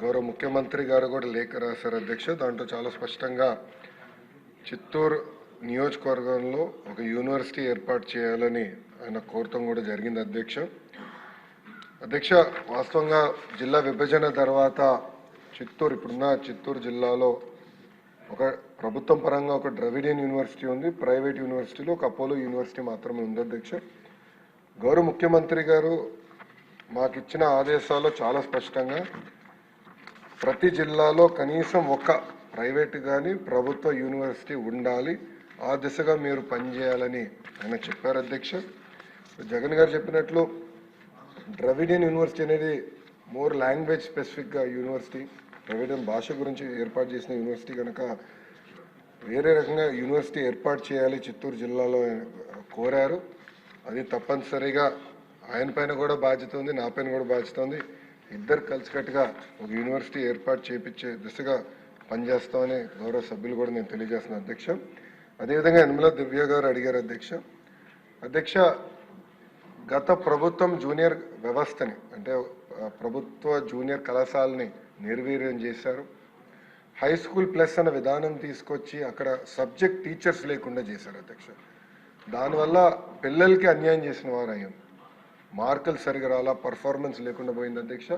గౌరవ ముఖ్యమంత్రి గారు కూడా లేఖ రాశారు అధ్యక్ష. దాంట్లో చాలా స్పష్టంగా చిత్తూరు నియోజకవర్గంలో ఒక యూనివర్సిటీ ఏర్పాటు చేయాలని ఆయన కోరటం కూడా జరిగింది అధ్యక్ష. వాస్తవంగా జిల్లా విభజన తర్వాత ఇప్పుడున్న చిత్తూరు జిల్లాలో ఒక ప్రభుత్వం పరంగా ఒక ద్రవిడియన్ యూనివర్సిటీ ఉంది, ప్రైవేట్ యూనివర్సిటీలో ఒక అపోలో యూనివర్సిటీ మాత్రమే ఉంది అధ్యక్ష. గౌరవ ముఖ్యమంత్రి గారు మాకు ఇచ్చిన ఆదేశాల్లో చాలా స్పష్టంగా ప్రతి జిల్లాలో కనీసం ఒక ప్రైవేట్ కానీ ప్రభుత్వ యూనివర్సిటీ ఉండాలి, ఆ దిశగా మీరు పనిచేయాలని ఆయన చెప్పారు అధ్యక్ష. జగన్ గారు చెప్పినట్లు ద్రవిడియన్ యూనివర్సిటీ అనేది మోర్ లాంగ్వేజ్ స్పెసిఫిక్గా యూనివర్సిటీ, ద్రవిడియన్ భాష గురించి ఏర్పాటు చేసిన యూనివర్సిటీ కనుక వేరే రకంగా యూనివర్సిటీ ఏర్పాటు చేయాలి చిత్తూరు జిల్లాలో కోరారు. అది తప్పనిసరిగా ఆయన పైన కూడా బాధ్యత ఉంది, నా పైన కూడా బాధ్యత ఉంది. ఇద్దరు కలిసికట్టుగా ఒక యూనివర్సిటీ ఏర్పాటు చేయించే దిశగా పనిచేస్తామని గౌరవ సభ్యులు కూడా నేను తెలియజేస్తున్నాను అధ్యక్ష. అదేవిధంగా యనమల దివ్య గారు అడిగారు అధ్యక్ష, గత ప్రభుత్వం జూనియర్ వ్యవస్థని అంటే ప్రభుత్వ జూనియర్ కళాశాలని నిర్వీర్యం చేశారు. హై స్కూల్ ప్లస్ అన్న విధానం తీసుకొచ్చి అక్కడ సబ్జెక్ట్ టీచర్స్ లేకుండా చేశారు అధ్యక్ష. దానివల్ల పిల్లలకి అన్యాయం చేసిన వారు అయ్యాం. మార్కులు సరిగా రాలా, పర్ఫార్మెన్స్ లేకుండా పోయింది అధ్యక్ష.